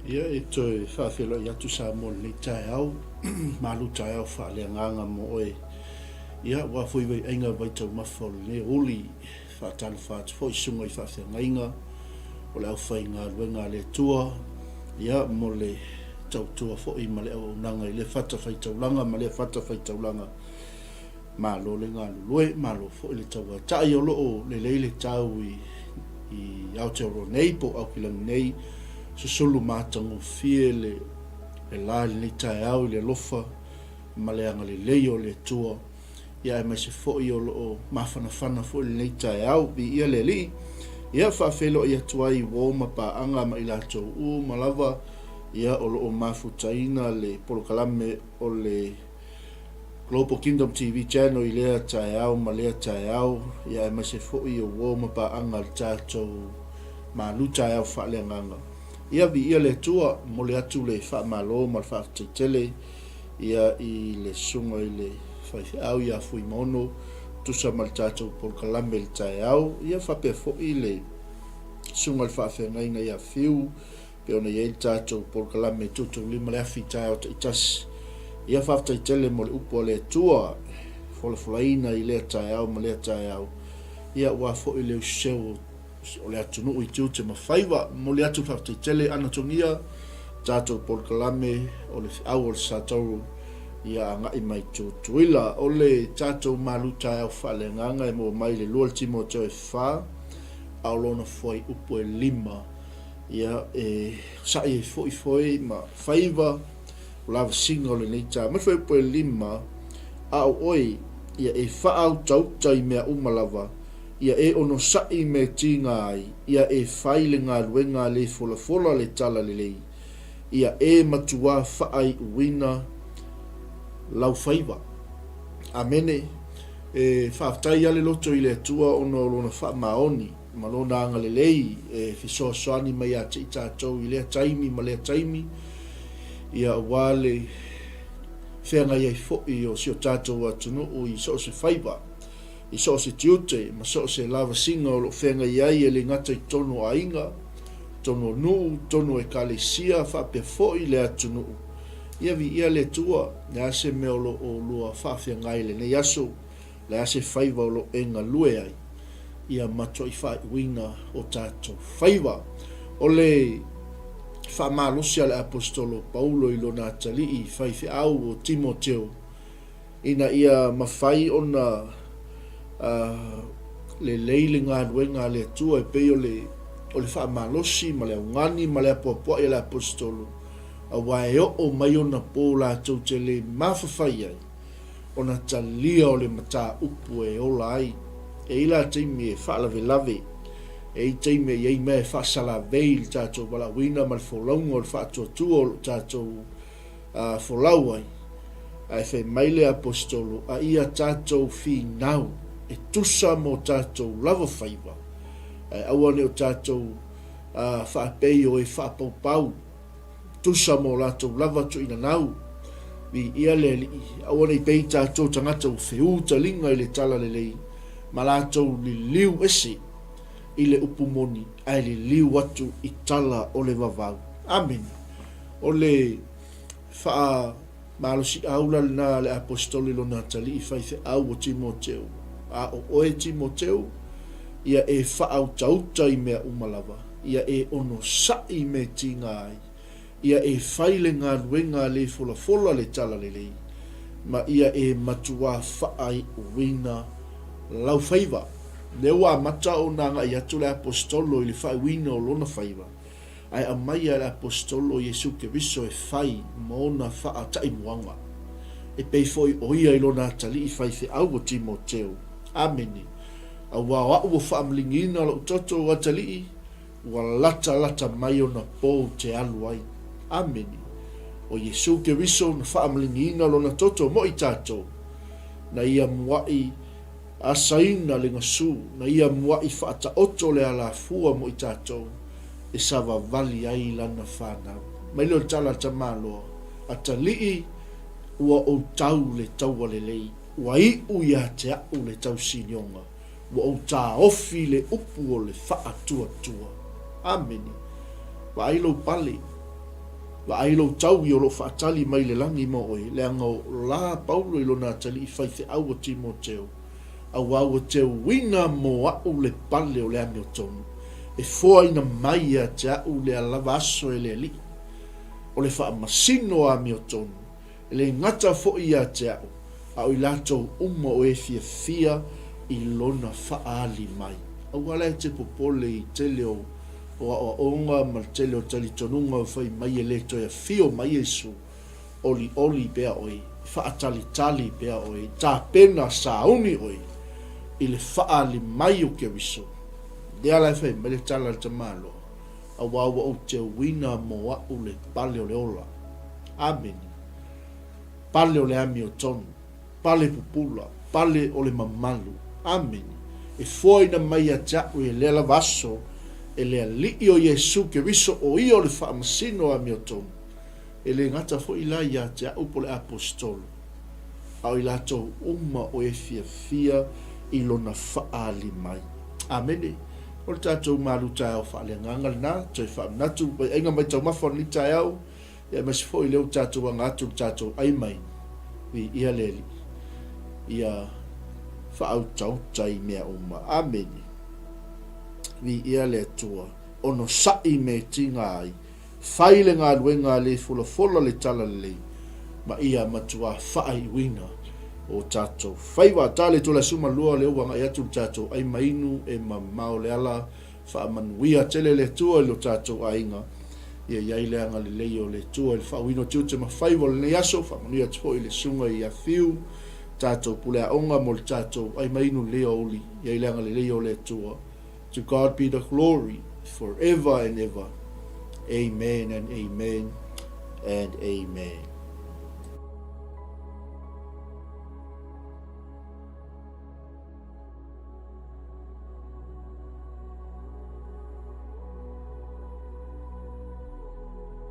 Ia e toi whawhelo i atu sa mo le taeao, malu taeao faaleagaga mo oe. Ia ua fuiwai ainga vai tau mawhol ne uli whaatala whaat fo i sunga i whawhiangainga o le au whainga luenga le tua. Ia mo le tau tua fo i male au nanga i le whata whaitaulanga ma le whata whaitaulanga malo le ngā lulue malo fo i le tau a tai o loo le leile tau i Aotearoa nei po au kilangi nei so sulu mātango fie le la le taeao i le lofa ma le anga le leio le tua. Ia e mai se fo i o loo mawhanawhana fo i le taeao bi ia le li. Ia whawhelo i atuai wō ma pa anga ma i lato u malawa. Ia o loo mawhutaina le polokalame o le Global Kingdom TV channel i lea taeao ma lea taeao. Ia e mai se fo i o wō ma pa anga le tātou Malu taeao faaleagaga. Ia vi ia le tua mo le atu le whaamalo ma le whaatetele. Ia i le sunga i le whaiwhiau ia fui mono tusa ma le tātou polokalame le taeao. Ia whapea fo i le sunga le whaawhengaina ia whiu pe ona ia le tātou polokalame tutou lima le awhi taeao ta itasi. Ia whaatetele mo le upo le tua folafolaina i lea taeao ma lea taeao. Ia ua fo i le useu o le atu nuu i tiute ma whaiwa mo le atu whaatetele anatongia tātou polokalame o le whiau o le sātauru. Ia ngai mai tuila o le tātou malu taeao faaleagaga e mo mai le lua le Timoteo e wha au lona foi upo e lima. Ia e sai e foi ma whaiva o lava singa o le neita ma foi upo e lima au oi ia e wha au tautai mea umalawa. Ia e ono sai me tinga ai. Ia e whaile ngā ruenga le fola le tala le lei. Ia e matua whaai uina lau whaiva. Amene. E whaaftai ale loto i le atua ono lona wha maoni. Ma lona anga le lei. E fisoa soani mai a te itatou i lea taimi ma lea taimi. Ia wale whenga iei fōi o sio tātou atunu o i so se whaiva. I so se tiute, ma so se lava singa o lo whenga iai e le ngata i tono a inga, tono nuu, tono e kalesia, whapea fōi le atu nuu. Ia vi ia le tua, le ase me o lo o lua whawhia ngai le ne yaso, le ase whaiva o lo enga lue ai. Ia mato i whai wina o tātou whaiva. O le whamalosia le apostolo Paulo i lo nā talii, whaiwhi au o Timoteo. Ina ia mawhai o na le leile ngā ruenga le tua e pei o le whaamalosi ma le aungani ma le apuapua i le apostolo. A wae o mai o na pō lātou te le mawhawhai ai. O na talia o le mata upu e ola ai. E ila teimi e whaalawe lawe. E i teimi e iei mea e whaasala vei le tātou wala wina ma le wholaunga o le whaatuatua o le tātou wholau ai. A e whai maile apostolo a ia tātou whi nau. E tusa mo tātou lava whaiva. E awane o tātou whaapei o e whaapaupau. Tusa mo lātou lava tu ina nau. Vi ia le li, awane i pei tātou tangata o whiu talinga i le tala le lei. Ma lātou li liu ese i le upumoni. Ai li liu atu i tala o le vavau. Amen. O le wha malosi aula na le apostoli lo na tali i whaife au o Timoteo. A o oe Timoteo, ia e whaau tauta i mea umalawa. Ia e ono sai me tinga ai. Ia e whaile ngā ruenga le fola le tala le lei. Ma ia e matua whaai wina lau whaiva. Le wā mata o nanga i atu le apostolo i le whai wina o lona whaiva. Ai a mai a le apostolo Jesu Keriso e whai maona wha tai muanga. E pei foi o ia i lona tali i whaife au o Timoteo. Ameni. A wā o whaamlingina lo toto o atali wa lata mai o na pō te alu ai. Ameni. O Jesu Keriso na whaamlingina lo na toto mo i tātou. Na ia muai asaina le ngasu. Na ia muai whaata oto le ala fua mo i tātou. E sawa vali ai lana whanau. Mai leo tala tamaloa. Atali ua o tau le taua le lei. Wa i uia te au le tau sinionga. Wa o tā ofi le upu o le wha tua. Ameni. Wa ailo pale. wa ai lo tau i o lo whaatali mai le langi mo oe, le angau la paulo i lo nā tali i whaithe au o Timoteo, au au o teo wina mo au le pale o le ame o tonu, e fōa ina mai a te au le alawa aso e le li, o le wha masino a ame o tonu, e le ngata fo i a te au i lato uma o e fia i lona whaali mai. Au ala e te popole i tele o onga ma tele o tali tonunga o whai mai e le toia fio mai e su oli bea oi, whaatali bea oi, tā pena sauni oi, i le whaali mai o ke wiso. De ala e whai mai le tala te malo, au au o te wina mo au le pale o le ola. Amen. Pale o le ami o tonu, pale pupula, pale o le mamalu. Amen. E foi na mai a jau e le lavaso, e le alii o Yesu ke riso o i o le whaamasino a mio tonu. E le ngata fo i la i a jau po le apostolo. Au i lato uma o e fia i lona whaali mai. Amen. O le tātou malu taeao faaleagaga lana, toi whaamanatu, pai ainga mai tau mawhon ni taeao, ia masi fo i leo tātou angatu tātou ai mai, vi ia leli, ia whaau-tau-tai mea uma. Amen. Vi ia le atua, ono sai me tinga ai, whaile ngā luenga le fola le tala le, ma ia matua whaai wina o tātou. Whaiwa tale tola suma lua le uanga i atu tātou ai mainu e mamau le ala, whaamanuia tele le tua le tātou ainga, ia iaile anga le leio le tua, le whaawino tiu te mawhaiwa le neaso, whaamanuia tupo i le sunga i a fiu, tātou pule a onga mo le tātou ai mainu leo oli, iaile anga le leio le tua. To God be the glory forever and ever. Amen and amen and amen.